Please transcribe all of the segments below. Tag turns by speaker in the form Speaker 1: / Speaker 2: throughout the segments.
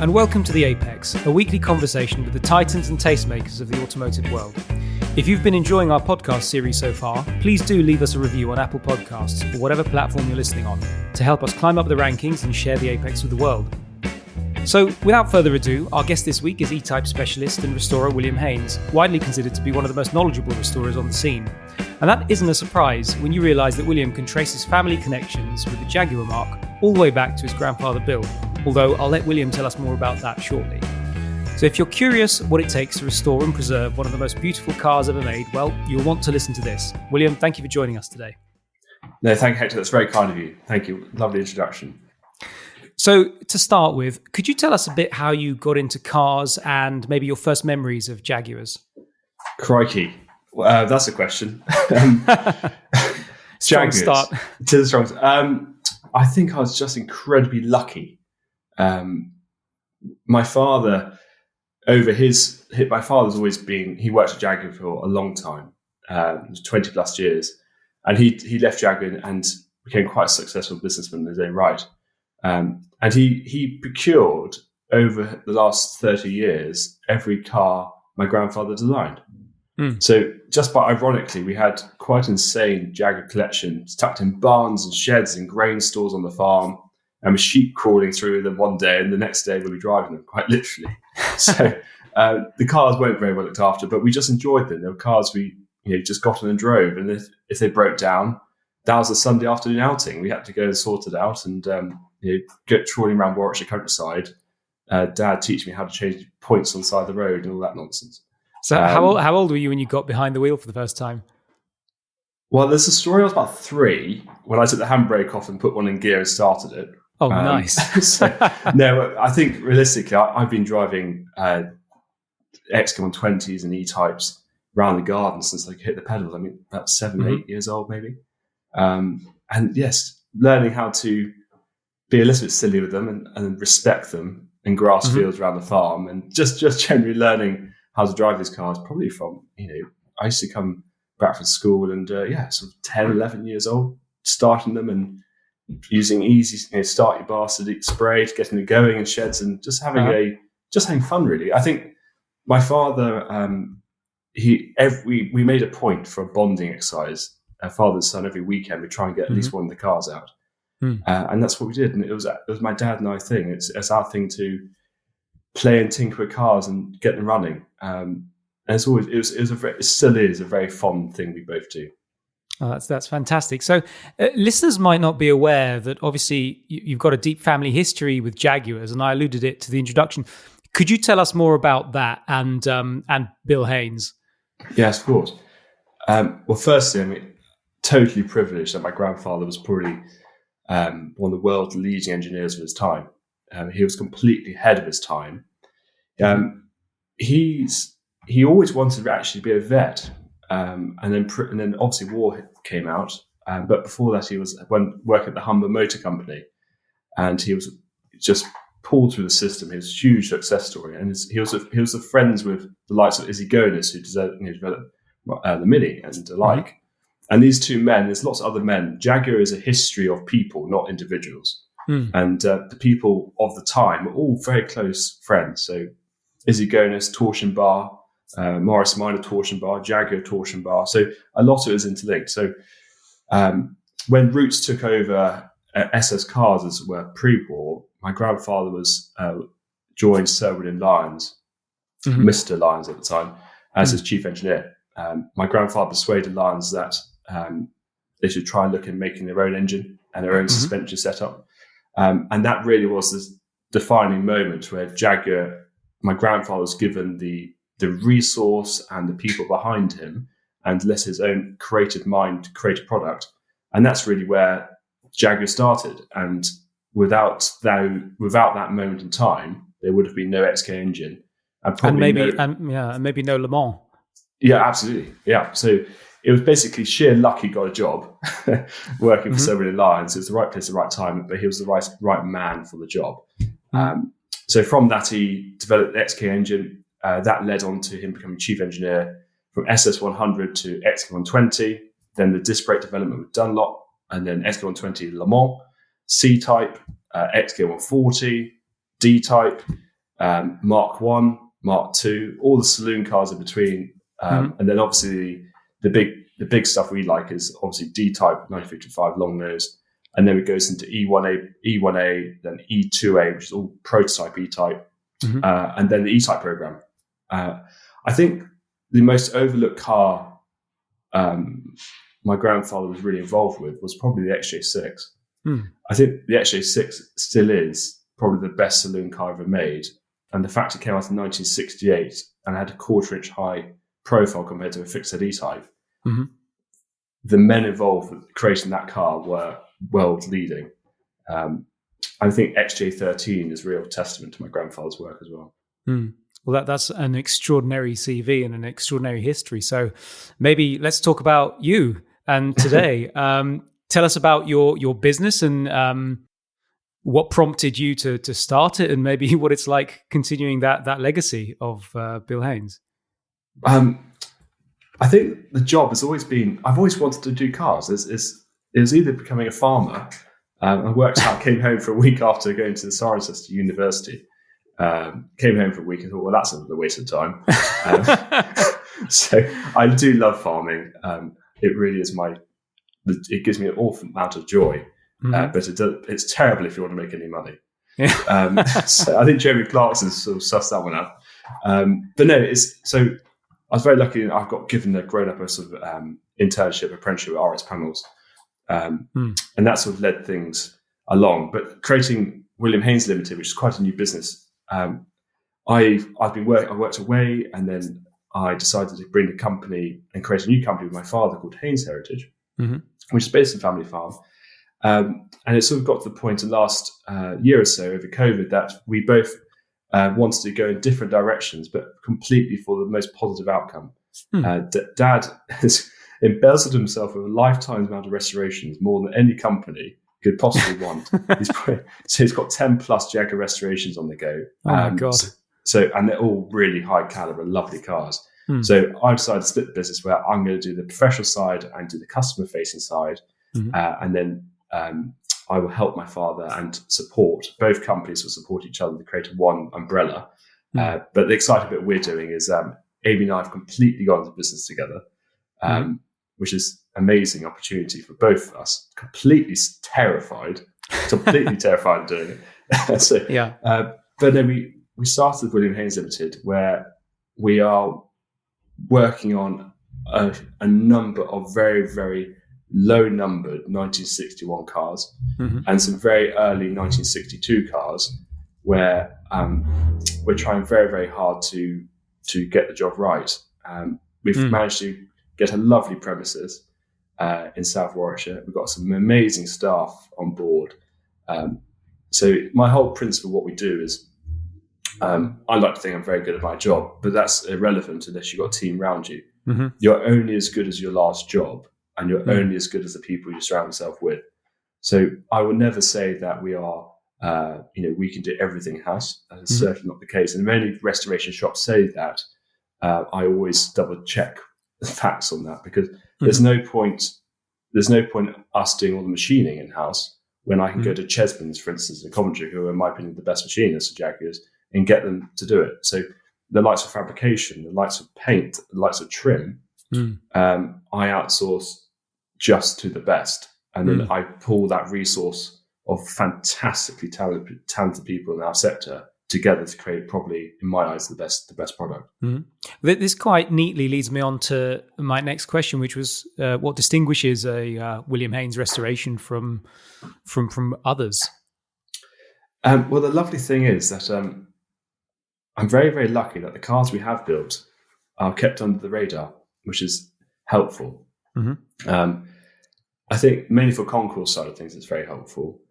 Speaker 1: and welcome to The Apex, a weekly conversation with the titans and tastemakers of the automotive world. If you've been enjoying our podcast series so far, please do leave us a review on Apple Podcasts or whatever platform you're listening on to help us climb up the rankings and share the Apex with the world. So, without further ado, our guest this week is E-Type specialist and restorer William Heynes, widely considered to be one of the most knowledgeable restorers on the scene. And that isn't a surprise when you realise that William can trace his family connections with the Jaguar marque all the way back to his grandfather Bill, although I'll let William tell us more about that shortly. So if you're curious what it takes to restore and preserve one of the most beautiful cars ever made, well, you'll want to listen to this. William, thank you for joining us today.
Speaker 2: No, thank you, Hector. That's very kind of you. Thank you. Lovely introduction.
Speaker 1: So to start with, could you tell us a bit how you got into cars and maybe your first memories of Jaguars?
Speaker 2: Crikey. That's a question.
Speaker 1: Strong start.
Speaker 2: To the strong. I think I was just incredibly lucky. My father, my father's always been, he worked at Jaguar for a long time, 20 plus years. And he left Jaguar and became quite a successful businessman in his own right. And he procured over the last 30 years every car my grandfather designed. So just by ironically, we had quite an insane Jaguar collection tucked in barns and sheds and grain stores on the farm, and with sheep crawling through them one day, and the next day we'll be driving them, quite literally. So the cars weren't very well looked after, but we just enjoyed them. They were cars we just got on and drove, and if they broke down, that was a Sunday afternoon outing. We had to go and sort it out and go trawling around Warwickshire countryside. Dad teach me how to change points on the side of the road and all that nonsense.
Speaker 1: So how old were you when you got behind the wheel for the first time?
Speaker 2: Well, there's a story. I was about 3 when I took the handbrake off and put one in gear and started it.
Speaker 1: Oh, nice.
Speaker 2: No, I think realistically, I've been driving XK120s and E-Types around the garden since I could hit the pedals. I mean, about 7, 8 years old, maybe. And yes, learning how to be a little bit silly with them and respect them in grass fields around the farm, and just generally learning how to drive these cars, probably from, I used to come back from school and, sort of 10, 11 years old, starting them and using easy, start your bar spray to getting it going in sheds and just having having fun, really. I think my father, we made a point for a bonding exercise, father and son, every weekend. We try and get at least one of the cars out. And that's what we did. And it was my dad and I thing. It's our thing to play and tinker with cars and get them running. And it still is a very fond thing we both do.
Speaker 1: Oh, that's fantastic. So listeners might not be aware that obviously you've got a deep family history with Jaguars, and I alluded it to the introduction. Could you tell us more about that and Bill Heynes?
Speaker 2: Yes, of course. Well, firstly, totally privileged that my grandfather was probably one of the world's leading engineers of his time. He was completely ahead of his time. He always wanted to actually be a vet, and then obviously war came out. But before that, he was working at the Humber Motor Company, and he was just pulled through the system. He was a huge success story, and he was friends with the likes of Izzy Gonis, who developed the Mini and the like. And these two men, there's lots of other men. Jaguar is a history of people, not individuals. And the people of the time were all very close friends. So Izzy Gonis, torsion bar, Morris Minor torsion bar, Jaguar torsion bar. So a lot of it was interlinked. So when Roots took over SS Cars, as it were, pre-war, my grandfather joined Sir William Lyons, Mr. Lyons at the time, as his chief engineer. My grandfather persuaded Lyons that they should try and look at making their own engine and their own suspension setup. And that really was the defining moment where Jaguar, my grandfather, was given the resource and the people behind him and let his own creative mind create a product. And that's really where Jaguar started. And without that moment in time, there would have been no XK engine. And
Speaker 1: maybe no Le Mans.
Speaker 2: Yeah, absolutely. Yeah. So it was basically sheer luck he got a job working for Sir William Lyons. It was the right place at the right time, but he was the right man for the job. So from that, he developed the XK engine. That led on to him becoming chief engineer from SS100 to XK120, then the disc brake development with Dunlop, and then XK120 Le Mans, C-Type, XK140, D-Type, Mark 1, Mark 2, all the saloon cars in between. And then obviously the big stuff we like is obviously D-Type 955 long nose. And then it goes into E1A, then E2A, which is all prototype E-Type, and then the E-Type program. I think the most overlooked car my grandfather was really involved with was probably the XJ6. I think the XJ6 still is probably the best saloon car ever made. And the fact it came out in 1968 and had a 1/4-inch high profile compared to a fixed-head E-Type, the men involved with creating that car were world leading. I think XJ13 is a real testament to my grandfather's work as well.
Speaker 1: Well, that's an extraordinary CV and an extraordinary history. So maybe let's talk about you and today. Tell us about your business and what prompted you to start it, and maybe what it's like continuing that legacy of Bill Heynes.
Speaker 2: I think the job has always been, I've always wanted to do cars. It was either becoming a farmer. I worked out, came home for a week after going to the Cirencester University. Came home for a week and thought, well, that's a waste of time. So I do love farming. It really is it gives me an awful amount of joy, but it's terrible if you want to make any money. So I think Jeremy Clarkson sort of sussed that one out. But no, so I was very lucky. I've got given a grown-up a sort of internship, apprenticeship at RS Panels, and that sort of led things along. But creating William Heynes Limited, which is quite a new business, I worked away, and then I decided to bring the company and create a new company with my father called Heynes Heritage, which is based on family farm. And it sort of got to the point in the last year or so over COVID that we both wanted to go in different directions, but completely for the most positive outcome. Dad has embezzled himself with a lifetime amount of restorations, more than any company could possibly want. He's got 10 plus Jaguar restorations on the go.
Speaker 1: Oh my God.
Speaker 2: And they're all really high caliber, lovely cars. So I decided to split the business where I'm going to do the professional side and do the customer facing side. And then I will help my father and support. Both companies will support each other to create one umbrella. But the exciting bit we're doing is Amy and I have completely gone into business together, which is amazing opportunity for both of us. Completely terrified of doing it. But then we started William Heynes Limited, where we are working on a number of very, very low-numbered 1961 cars and some very early 1962 cars, where we're trying very, very hard to get the job right. We've managed to get a lovely premises in South Warwickshire. We've got some amazing staff on board. So my whole principle of what we do is, I like to think I'm very good at my job, but that's irrelevant unless you've got a team around you. You're only as good as your last job, and you're only as good as the people you surround yourself with. So I will never say that we are, we can do everything in-house. That is certainly not the case. And many restoration shops say that. I always double check the facts on that, because there's no point us doing all the machining in-house when I can go to Chesman's, for instance, in Coventry, who are, in my opinion, the best machinists for Jaguars, and get them to do it. So the likes of fabrication, the likes of paint, the likes of trim, I outsource just to the best. And then I pull that resource of fantastically talented people in our sector together to create, probably, in my eyes, the best product.
Speaker 1: This quite neatly leads me on to my next question, which was what distinguishes a William Heynes restoration from others?
Speaker 2: Well, the lovely thing is that I'm very, very lucky that the cars we have built are kept under the radar, which is helpful. I think mainly for concours side of things, it's very helpful.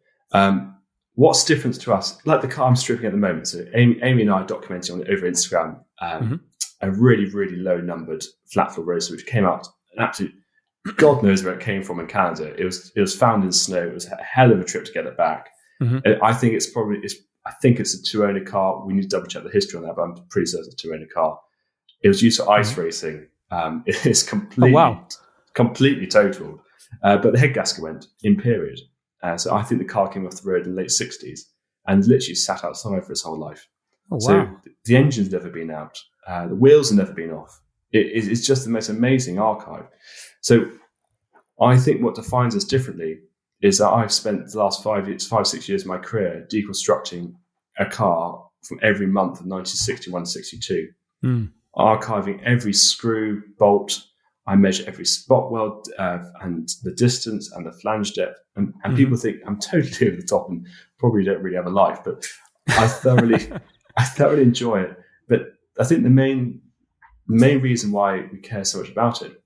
Speaker 2: What's different to us, like the car I'm stripping at the moment. So Amy and I are documenting over Instagram a really, really low numbered flat floor roadster, which came out an absolute, God knows where it came from in Canada. It was found in snow. It was a hell of a trip to get it back. I think it's a two-owner car. We need to double check the history on that, but I'm pretty certain it's a two-owner car. It was used for ice racing. It is completely totaled. But the head gasket went in period. So I think the car came off the road in the late 60s and literally sat outside for its whole life.
Speaker 1: Oh, wow.
Speaker 2: So the engine's never been out. The wheels have never been off. It's just the most amazing archive. So I think what defines us differently is that I've spent the last 6 years of my career deconstructing a car from every month of 1961 to 62, archiving every screw, bolt. I measure every spot weld and the distance and the flange depth. And people think I'm totally over the top and probably don't really have a life, but I thoroughly enjoy it. But I think the main reason why we care so much about it,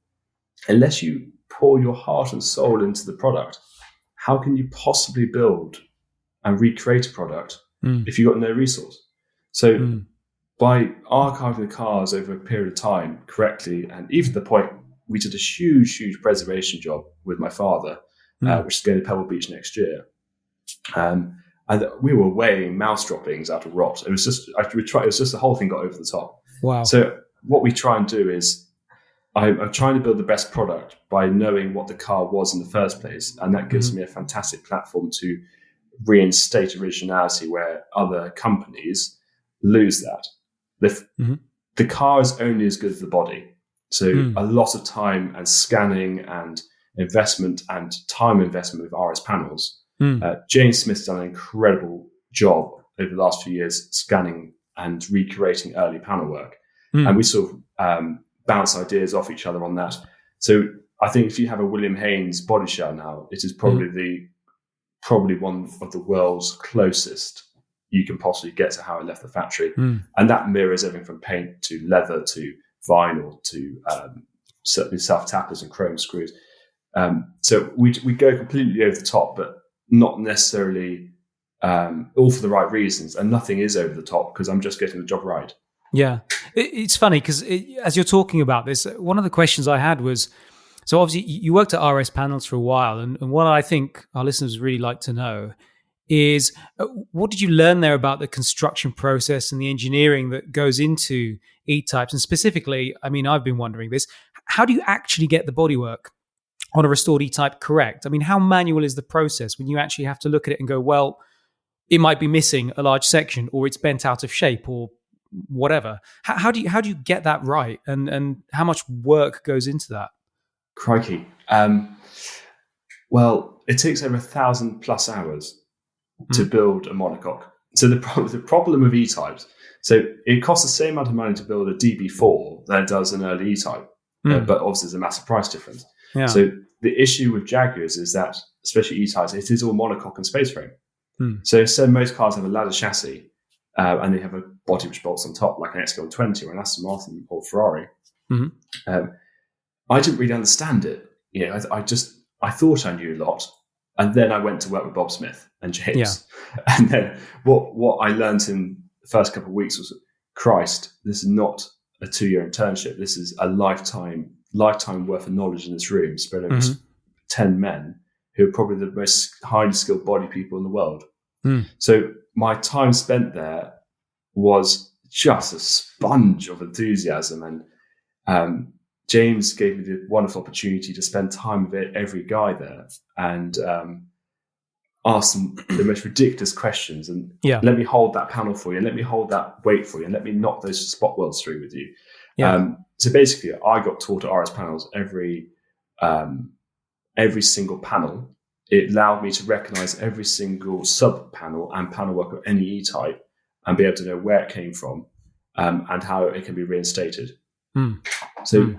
Speaker 2: unless you pour your heart and soul into the product, how can you possibly build and recreate a product if you've got no resource? So by archiving the cars over a period of time correctly, and even to the point we did a huge preservation job with my father, which is going to Pebble Beach next year. And we were weighing mouse droppings out of rot. It was just, the whole thing got over the top.
Speaker 1: Wow.
Speaker 2: So what we try and do is, I'm trying to build the best product by knowing what the car was in the first place. And that gives me a fantastic platform to reinstate originality where other companies lose that. The car is only as good as the body. So a lot of time and scanning and investment and time investment with RS panels. James Smith's done an incredible job over the last few years scanning and recreating early panel work. And we sort of bounce ideas off each other on that. So I think if you have a William Heynes body shell now, it is probably one of the world's closest you can possibly get to how it left the factory. And that mirrors everything from paint to leather to vinyl to certainly self-tappers and chrome screws. So we go completely over the top, but not necessarily all for the right reasons. And nothing is over the top because I'm just getting the job right.
Speaker 1: Yeah. It's funny because as you're talking about this, one of the questions I had was, so obviously you worked at RS Panels for a while, and what I think our listeners really like to know is what did you learn there about the construction process and the engineering that goes into E-Types? And specifically, I mean, I've been wondering this, how do you actually get the bodywork on a restored E-Type correct? I mean, how manual is the process when you actually have to look at it and go, well, it might be missing a large section, or it's bent out of shape, or whatever. How do you get that right, and how much work goes into that?
Speaker 2: Crikey. Well, it takes over 1,000+ hours to build a monocoque. So the problem with E-Types, so it costs the same amount of money to build a DB4 than it does an early E-Type, but obviously there's a massive price difference.
Speaker 1: Yeah.
Speaker 2: So the issue with Jaguars is that, especially E-Types, it is all monocoque and space frame. So most cars have a ladder chassis, and they have a body which bolts on top, like an XC120 or an Aston Martin or Ferrari. I didn't really understand it. You know, I thought I knew a lot, and then I went to work with Bob Smith and James. And then what I learned in the first couple of weeks was, Christ, this is not a 2-year internship. This is a lifetime worth of knowledge in this room, spread over 10 men who are probably the most highly skilled body people in the world. So my time spent there was just a sponge of enthusiasm, and James gave me the wonderful opportunity to spend time with every guy there and ask them the most ridiculous questions, and let me hold that panel for you, and let me hold that weight for you, and let me knock those spot welds through with you. So basically, I got taught at RS Panels every single panel. It allowed me to recognize every single sub panel and panel work of any E-Type and be able to know where it came from and how it can be reinstated. So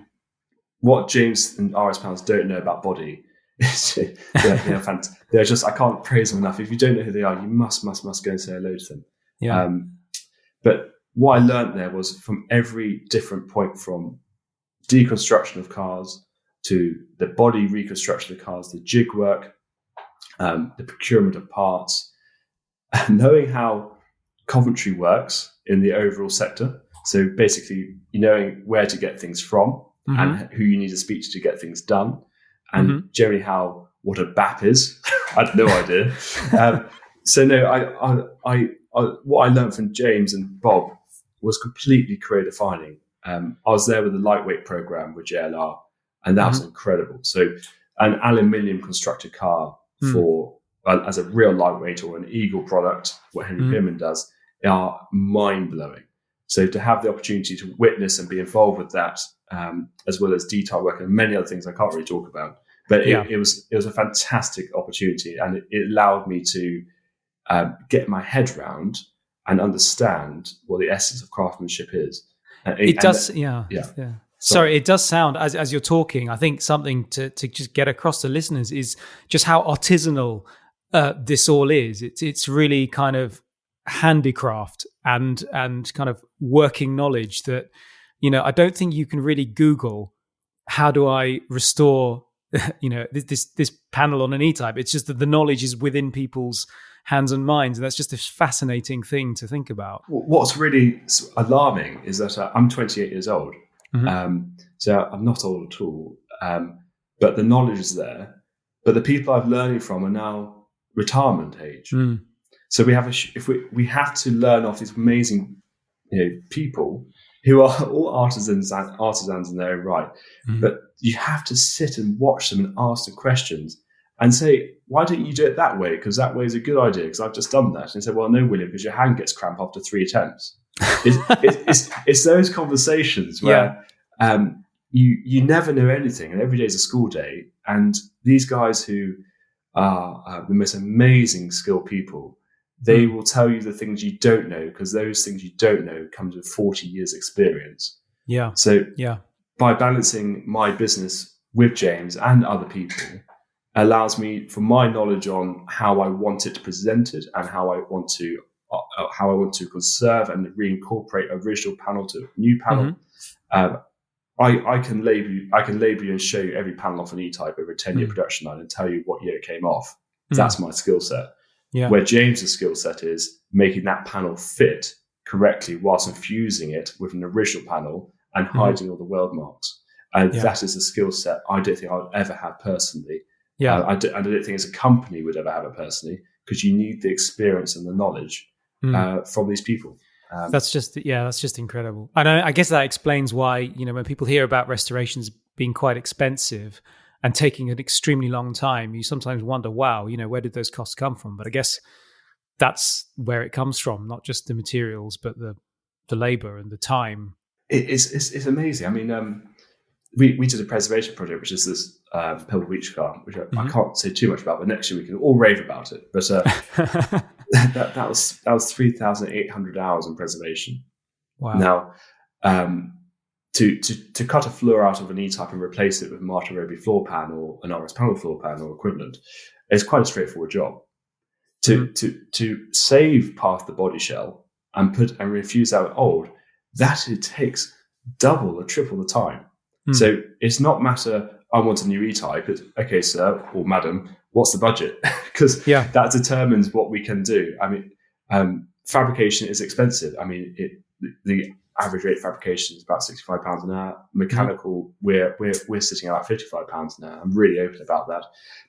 Speaker 2: what James and RS Panels don't know about body is they're just, I can't praise them enough. If you don't know who they are, you must go and say hello to them. But what I learned there was from every different point, from deconstruction of cars to the body reconstruction of cars, the jig work, the procurement of parts, knowing how Coventry works in the overall sector. So basically, knowing where to get things from and who you need to speak to get things done, and generally what a BAP is. I had no idea. So no, what I learned from James and Bob was completely career defining. I was there with the lightweight program with JLR, and that was incredible. So an aluminium constructed car for as a real lightweight or an Eagle product, what Henry Pierman does, are mind-blowing. So to have the opportunity to witness and be involved with that, as well as detail work and many other things I can't really talk about, but it was a fantastic opportunity, and it allowed me to get my head round and understand what the essence of craftsmanship is.
Speaker 1: It does. Sorry, it does sound, as you're talking, I think something to just get across to listeners is just how artisanal this all is. It's really kind of handicraft and kind of working knowledge that, I don't think you can really Google, how do I restore, this panel on an E-Type. It's just that the knowledge is within people's hands and minds, and that's just a fascinating thing to think about.
Speaker 2: What's really alarming is that I'm 28 years old. So I'm not old at all, but the knowledge is there. But the people I've learning from are now retirement age. So we have we have to learn off these amazing, people who are all artisans in their own right. But you have to sit and watch them and ask them questions and say, why don't you do it that way? Because that way is a good idea, because I've just done that. And they say, well, no, William, because your hand gets cramped after 3 attempts. It's those conversations where you never know anything, and every day is a school day. And these guys who are the most amazing skilled people, they will tell you the things you don't know, because those things you don't know comes with 40 years experience.
Speaker 1: Yeah.
Speaker 2: So by balancing my business with James and other people allows me, for my knowledge on how I want it presented and how I want to conserve and reincorporate original panel to new panel. I can label you and show you every panel off an E-Type over a 10-year production line and tell you what year it came off. That's my skill set.
Speaker 1: Yeah.
Speaker 2: Where James's skill set is making that panel fit correctly whilst infusing it with an original panel and hiding all the weld marks. And that is a skill set I don't think I'll ever have personally. Yeah, I don't think as a company would ever have it personally, because you need the experience and the knowledge from these people.
Speaker 1: That's just incredible. And I guess that explains why, when people hear about restorations being quite expensive and taking an extremely long time, you sometimes wonder, wow, where did those costs come from? But I guess that's where it comes from, not just the materials, but the labor and the time.
Speaker 2: It's amazing. I mean, we did a preservation project, which is this Pebble Beach car, which I can't say too much about, but next year we can all rave about it. But that was 3,800 hours in preservation.
Speaker 1: Wow.
Speaker 2: Now, to cut a floor out of an E-Type and replace it with a Martin Roby floor pan or an RS panel floor pan or equivalent is quite a straightforward job. To save part of the body shell and refuse out old, that it takes double or triple the time. So it's not matter, I want a new E-Type. It's, okay, sir or madam, what's the budget? Because that determines what we can do. I mean, fabrication is expensive. I mean, the average rate fabrication is about £65 an hour. Mechanical, we're sitting at about £55 an hour. I'm really open about that.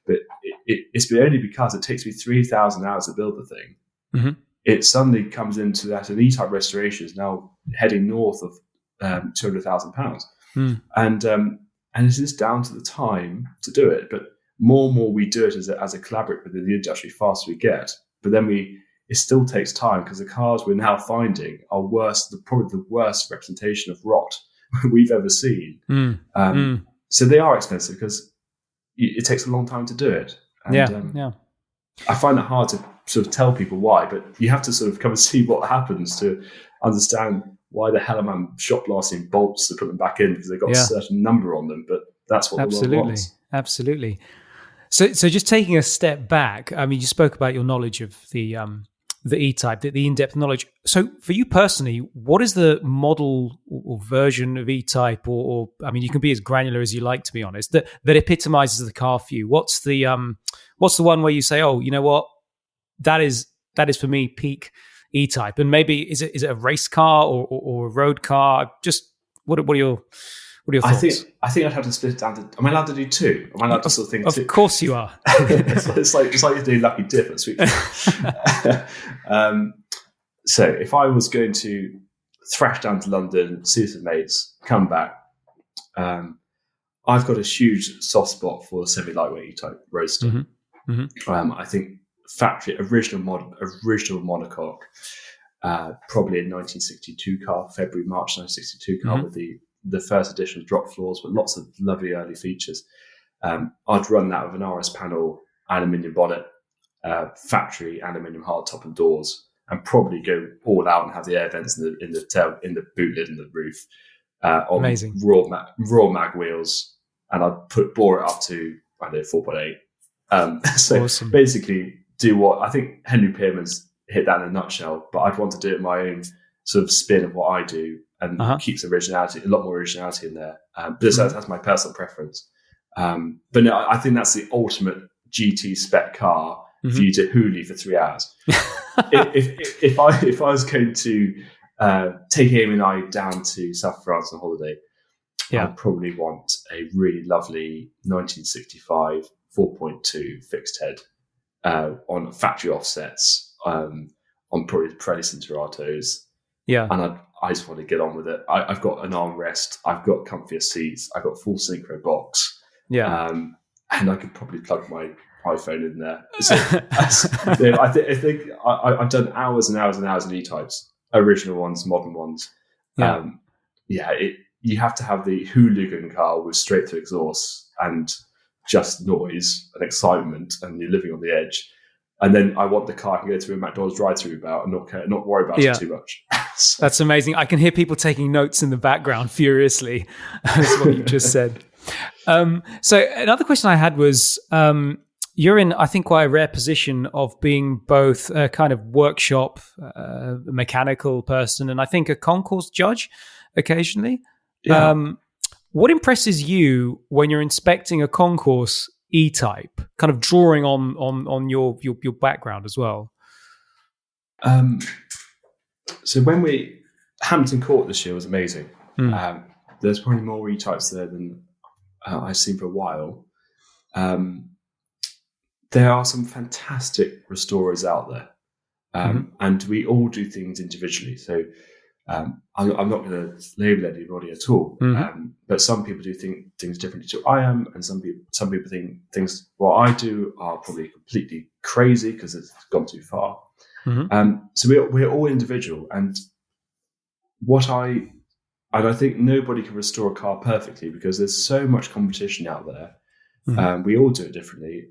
Speaker 2: But it's only because it takes me 3,000 hours to build the thing. It suddenly comes into that an E-Type restoration is now heading north of £200,000. And it is down to the time to do it. But more and more we do it as a collaborative within the industry, faster we get. But then it still takes time, because the cars we're now finding are probably the worst representation of rot we've ever seen. So they are expensive because it takes a long time to do it. And, I find it hard to sort of tell people why, but you have to sort of come and see what happens to understand why the hell am I shot blasting bolts to put them back in, because they've got a certain number on them, but that's what the world wants. Absolutely.
Speaker 1: So just taking a step back, I mean, you spoke about your knowledge of the E-Type, the in-depth knowledge. So for you personally, what is the model or version of E-Type, or I mean, you can be as granular as you like, to be honest, that epitomizes the car for you? What's the one where you say, oh, you know what, that is for me peak E-Type? And maybe is it a race car or a road car? Just what are your thoughts?
Speaker 2: I think I'd have to split it down to. Am I allowed to do two? Am I allowed to sort of think?
Speaker 1: Of course you are.
Speaker 2: it's like you do Lucky Dip at Sweet. So if I was going to thrash down to London, see some mates, come back, I've got a huge soft spot for a semi-lightweight E-Type roadster. I think factory original monocoque. probably a 1962 car, March 1962 car with the first edition of drop floors, but lots of lovely early features. I'd run that with an RS panel, aluminium bonnet, factory aluminium hardtop and doors, and probably go all out and have the air vents in the boot lid and the roof on
Speaker 1: Amazing.
Speaker 2: raw mag wheels, and I'd bore it up to 4.8. So
Speaker 1: awesome.
Speaker 2: Basically, do what I think Henry Pierman's hit that in a nutshell, but I'd want to do it my own sort of spin of what I do and keeps originality, a lot more originality in there. But that's my personal preference. But no, I think that's the ultimate GT spec car for you to hoolie for 3 hours. if I was going to take Amy and I down to South France on holiday, I'd probably want a really lovely 1965 4.2 fixed head on factory offsets, on probably the Pirelli Cinturatos. Yeah, and I just want to get on with it. I've got an armrest, I've got comfier seats, I've got full synchro box. Yeah, and I could probably plug my iPhone in there. So, I think I've done hours and hours and hours of E-Types, original ones, modern ones. You have to have the hooligan car with straight through exhaust and just noise and excitement, and you're living on the edge. And then I want the car I can go through a McDonald's drive-through about and not worry about it too much. So.
Speaker 1: That's amazing. I can hear people taking notes in the background furiously. That's what you just said. So another question I had was, you're in, I think, quite a rare position of being both a kind of workshop mechanical person and I think a concours judge occasionally. Yeah. What impresses you when you're inspecting a concours E-Type, kind of drawing on your background as well?
Speaker 2: So when Hampton Court this year was amazing. There's probably more E-Types there than I've seen for a while. There are some fantastic restorers out there, and we all do things individually. So I'm not going to label anybody at all, but some people do things differently to I am, and some people think things what I do are probably completely crazy because it's gone too far. So we're all individual, and I think nobody can restore a car perfectly because there's so much competition out there. We all do it differently.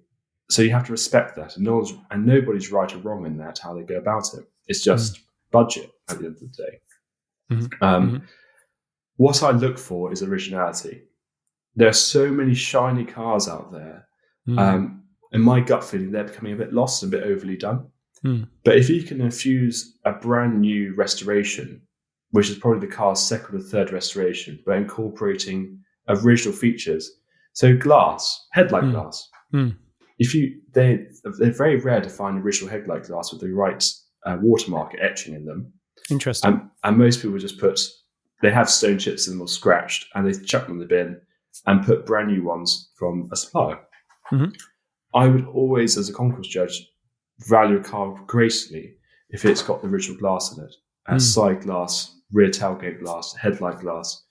Speaker 2: So you have to respect that, and nobody's right or wrong in that, how they go about it. It's just budget at the end of the day. What I look for is originality. There are so many shiny cars out there. In my gut feeling, they're becoming a bit lost and a bit overly done. But if you can infuse a brand new restoration, which is probably the car's second or third restoration, but incorporating original features, so glass, headlight glass. They're very rare to find original headlight glass with the right watermark etching in them.
Speaker 1: Interesting.
Speaker 2: And most people just they have stone chips in them or scratched, and they chuck them in the bin and put brand new ones from a supplier. I would always, as a concours judge, value a car greatly if it's got the original glass in it, side glass, rear tailgate glass, headlight glass.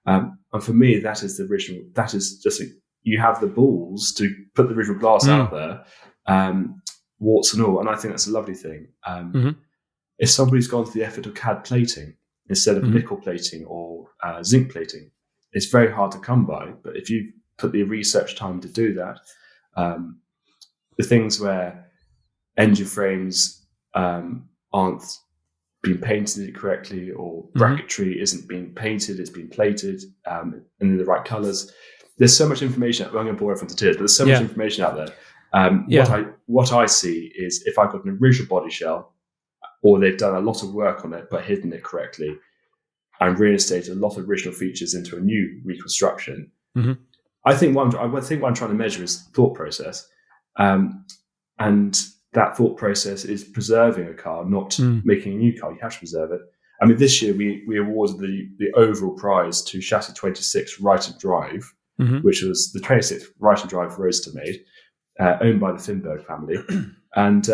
Speaker 2: And for me, that is the original. That is just you have the balls to put the original glass out there, warts and all, and I think that's a lovely thing. If somebody's gone to the effort of CAD plating instead of nickel plating or zinc plating, it's very hard to come by. But if you put the research time to do that, the things where engine frames aren't being painted correctly, or bracketry isn't being painted, it's been plated and in the right colours. There's so much information. I'm going to bore everyone to tears, but there's so much information out there. What I see is if I've got an original body shell, or they've done a lot of work on it but hidden it correctly, and reinstated a lot of original features into a new reconstruction. I think what I'm trying to measure is thought process, and that thought process is preserving a car, not making a new car. You have to preserve it. I mean, this year we awarded the overall prize to Chassis 26 Right and Drive, which was the 26th Right and Drive Roadster made, owned by the Finberg family. And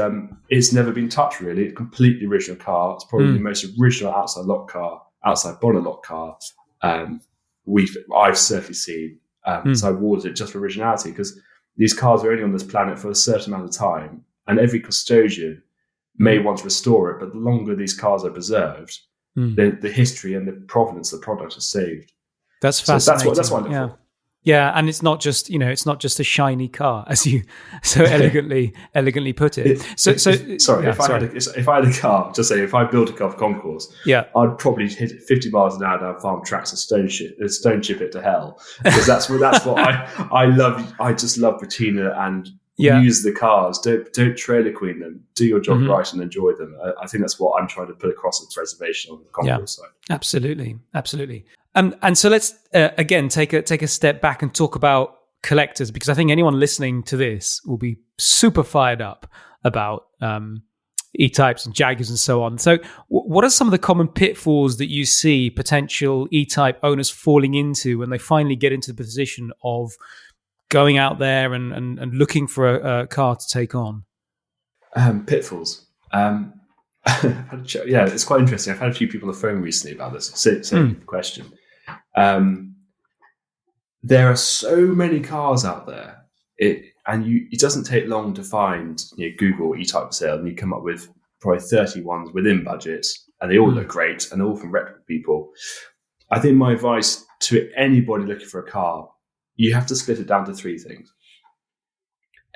Speaker 2: it's never been touched, really. It's a completely original car. It's probably the most original outside bonnet lock car I've certainly seen. So I awarded it just for originality, because these cars are only on this planet for a certain amount of time, and every custodian may want to restore it, but the longer these cars are preserved, the history and the provenance of the product is saved.
Speaker 1: That's fascinating.
Speaker 2: So that's what I look for.
Speaker 1: Yeah, and it's not just a shiny car, as you so elegantly put it.
Speaker 2: If I had a car, just say if I built a car for concours, I'd probably hit it 50 miles an hour down farm tracks and stone chip it to hell, because that's what I love. I just love patina and use the cars. Don't trailer queen them. Do your job right and enjoy them. I think that's what I'm trying to put across as preservation on the concours side. Absolutely.
Speaker 1: And so let's again take a step back and talk about collectors, because I think anyone listening to this will be super fired up about E-Types and Jaguars and so on. So what are some of the common pitfalls that you see potential E-Type owners falling into when they finally get into the position of going out there and looking for a car to take on?
Speaker 2: Pitfalls. It's quite interesting. I've had a few people on the phone recently about this. Same question. There are so many cars out there, it doesn't take long to find Google E-Type sale, and you come up with probably 30 ones within budget, and they all look great, and they're all from reputable people. I think my advice to anybody looking for a car, you have to split it down to three things.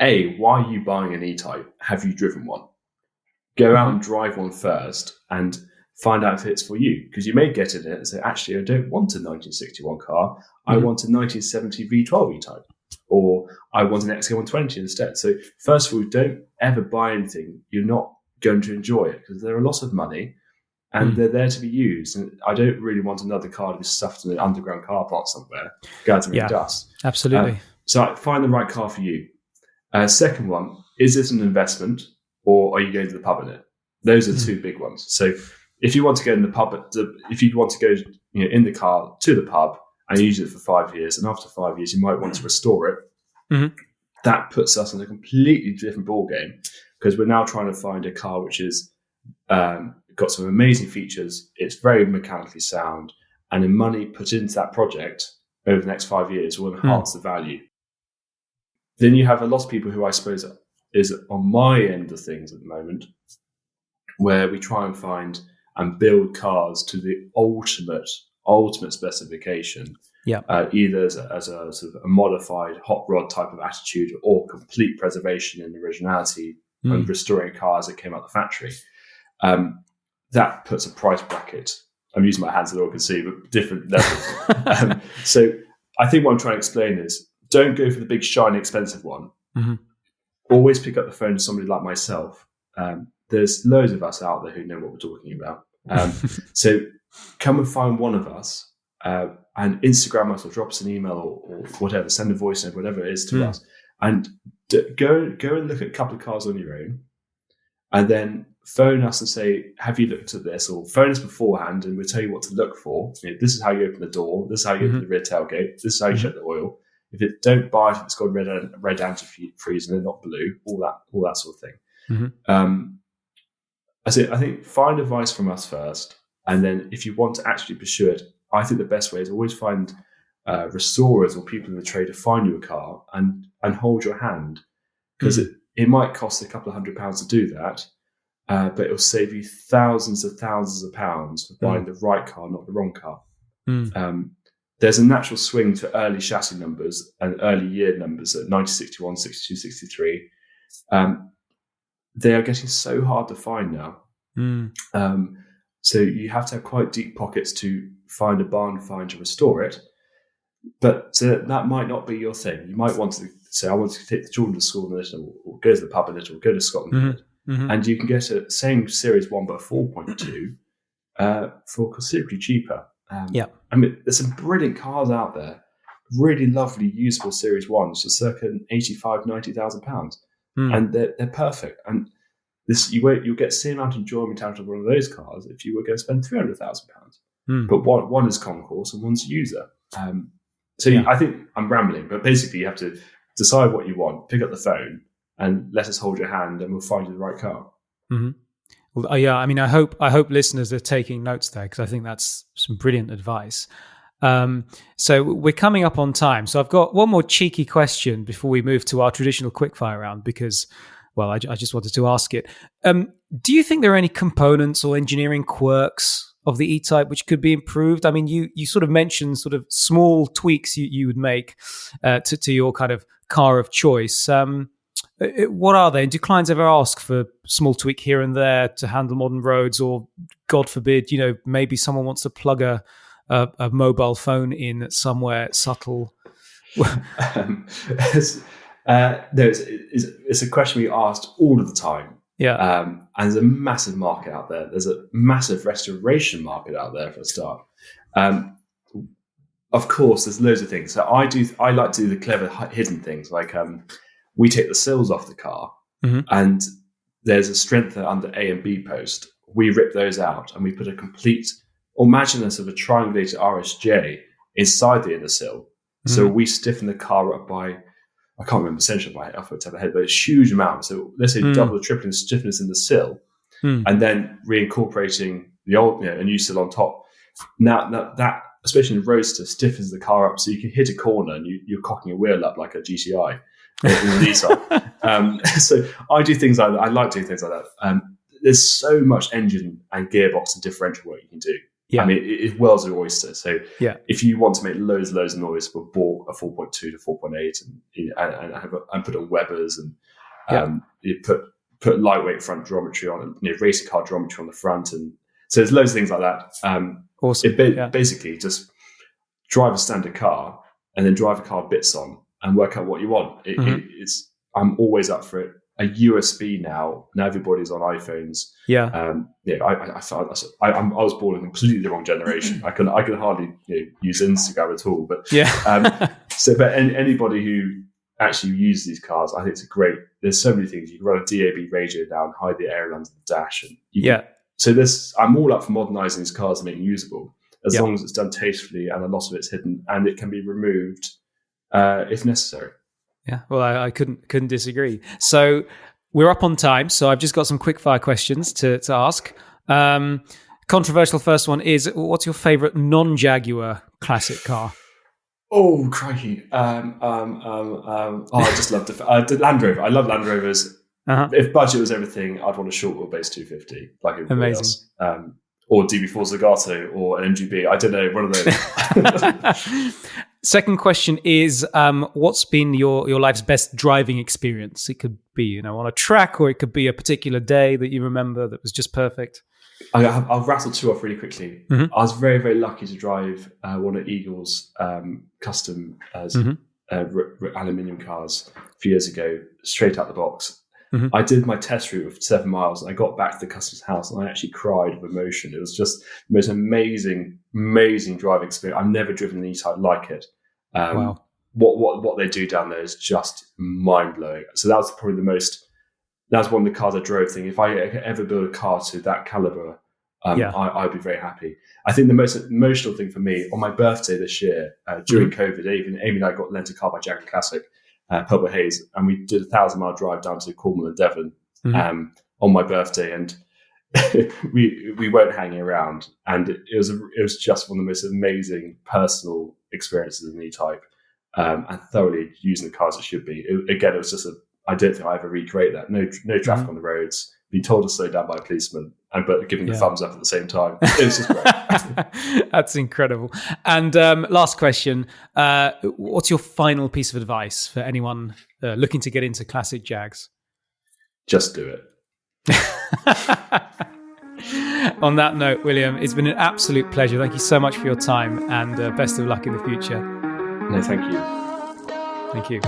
Speaker 2: A, why are you buying an E-Type? Have you driven one? Go out and drive one first and find out if it's for you, because you may get in it and say, actually, I don't want a 1961 car. I want a 1970 V12 E-Type, or I want an XK120 instead. So first of all, don't ever buy anything you're not going to enjoy it, because they're a lot of money and they're there to be used. And I don't really want another car to be stuffed in an underground car park somewhere, gathering dust.
Speaker 1: Absolutely.
Speaker 2: So find the right car for you. Second one, is this an investment, or are you going to the pub in it? Those are the two big ones. So if you want to go in the pub, if you want to go in the car to the pub and use it for 5 years, and after 5 years you might want to restore it, that puts us in a completely different ballgame, because we're now trying to find a car which is got some amazing features, it's very mechanically sound, and the money put into that project over the next 5 years will enhance the value. Then you have a lot of people who I suppose is on my end of things at the moment, where we try and find and build cars to the ultimate specification, either as a sort of a modified hot rod type of attitude, or complete preservation in originality and restoring a car as it came out the factory. That puts a price bracket. I'm using my hands so that all can see, but different levels. So I think what I'm trying to explain is, don't go for the big, shiny, expensive one. Always pick up the phone to somebody like myself. There's loads of us out there who know what we're talking about. So come and find one of us and Instagram us, or drop us an email, or whatever, send a voice note, whatever it is to us, and go and look at a couple of cars on your own, and then phone us and say, have you looked at this? Or phone us beforehand and we'll tell you what to look for. This is how you open the door. This is how you open the rear tailgate. This is how you check the oil. If it don't buy it, if it's got red antifreeze and they're not blue, all that sort of thing. I think find advice from us first, and then if you want to actually pursue it, I think the best way is always find restorers or people in the trade to find you a car and hold your hand, because it might cost a couple of £100 to do that, but it'll save you thousands of pounds for buying the right car, not the wrong car. There's a natural swing to early chassis numbers and early year numbers at 1961, 62, 63. They are getting so hard to find now. So you have to have quite deep pockets to find a barn find to restore it. But so that might not be your thing. You might want to say, I want to take the children to school in it, or go to the pub in it, or go to Scotland in it. And you can get a same Series 1 but 4.2 for considerably cheaper. I mean, there's some brilliant cars out there, really lovely, usable Series 1s for circa £85,000-90,000. And they're perfect. And you'll get the same amount of enjoyment out of one of those cars if you were going to spend £300,000. But one is concours and one's user. I think I'm rambling, but basically you have to decide what you want, pick up the phone, and let us hold your hand, and we'll find you the right car.
Speaker 1: Well, I mean, I hope listeners are taking notes there, because I think that's some brilliant advice. So we're coming up on time. So I've got one more cheeky question before we move to our traditional quickfire round, because, well, I just wanted to ask it. Do you think there are any components or engineering quirks of the E-Type which could be improved? I mean, you sort of mentioned sort of small tweaks you would make to your kind of car of choice. What are they? Do clients ever ask for small tweak here and there to handle modern roads, or God forbid, maybe someone wants to plug a mobile phone in somewhere subtle?
Speaker 2: It's a question we asked all of the time.
Speaker 1: Yeah.
Speaker 2: And there's a massive market out there. There's a massive restoration market out there for a start. Of course, there's loads of things. So I like to do the clever hidden things, like we take the sills off the car, and there's a strengthener under A and B post. We rip those out and we put a complete, or imagine a sort of a triangulated RSJ inside the inner sill. So we stiffen the car up by, I can't remember essentially off the top of my head, but a huge amount. So let's say double or tripling stiffness in the sill, and then reincorporating the old, a new sill on top. Now that, especially in roadster, stiffens the car up, so you can hit a corner and you're cocking a wheel up like a GTI. So I do things like that. I like doing things like that. There's so much engine and gearbox and differential work you can do. Yeah. I mean, it's world's an oyster. So if you want to make loads of noise, we'll bore a 4.2 to 4.8 and put on Webers and you put lightweight front geometry on, racing car geometry on the front, and so there's loads of things like that.
Speaker 1: Awesome.
Speaker 2: Basically just drive a standard car and then drive a car bits on and work out what you want. I'm always up for it. A USB now everybody's on iPhones. I was born in completely the wrong generation. I can hardly use Instagram at all. But but anybody who actually uses these cars, I think it's there's so many things. You can run a DAB radio down, hide the air under the dash, and so I'm all up for modernising these cars and making them usable, as long as it's done tastefully and a lot of it's hidden and it can be removed if necessary.
Speaker 1: Yeah, well, I couldn't disagree. So we're up on time, so I've just got some quick fire questions to ask. Controversial first one is, what's your favourite non-Jaguar classic car?
Speaker 2: Oh, crikey. I just love the Land Rover. I love Land Rovers. If budget was everything, I'd want a short wheelbase 250, like everybody else. Or DB4 Zagato or an MGB. I don't know, one of those.
Speaker 1: Second question is, what's been your life's best driving experience? It could be, on a track, or it could be a particular day that you remember that was just perfect.
Speaker 2: I'll rattle two off really quickly. I was very, very lucky to drive one of Eagle's custom aluminium cars a few years ago, straight out the box. I did my test route of 7 miles, and I got back to the customer's house and I actually cried with emotion. It was just the most amazing driving experience. I've never driven an E-Type like it.
Speaker 1: Wow.
Speaker 2: What they do down there is just mind blowing. So that was probably that's one of the cars I drove thing. If I ever build a car to that caliber, I'd be very happy. I think the most emotional thing for me, on my birthday this year, during COVID, Amy and I got lent a car by Jaguar Classic, Bill Heynes, and we did a 1,000-mile drive down to Cornwall and Devon on my birthday, and we weren't hanging around, and it was just one of the most amazing personal experiences in E-Type, and thoroughly using the car as it should be. It was just I don't think I ever recreate that. No traffic on the roads, being told to slow down by a policeman, but giving the thumbs up at the same time. It was just great.
Speaker 1: That's incredible. And last question, what's your final piece of advice for anyone looking to get into classic Jags?
Speaker 2: Just do it.
Speaker 1: On that note, William, it's been an absolute pleasure. Thank you so much for your time, and best of luck in the future.
Speaker 2: No, thank you.
Speaker 1: Thank you.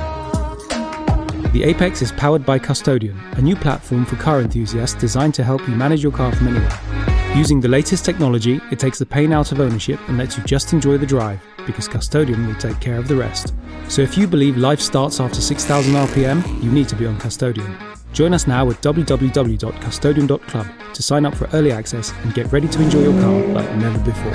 Speaker 1: The Apex is powered by Custodian, a new platform for car enthusiasts designed to help you manage your car from anywhere. Using the latest technology, it takes the pain out of ownership and lets you just enjoy the drive, because Custodian will take care of the rest. So if you believe life starts after 6,000 RPM, you need to be on Custodian. Join us now at www.custodian.club to sign up for early access and get ready to enjoy your car like never before.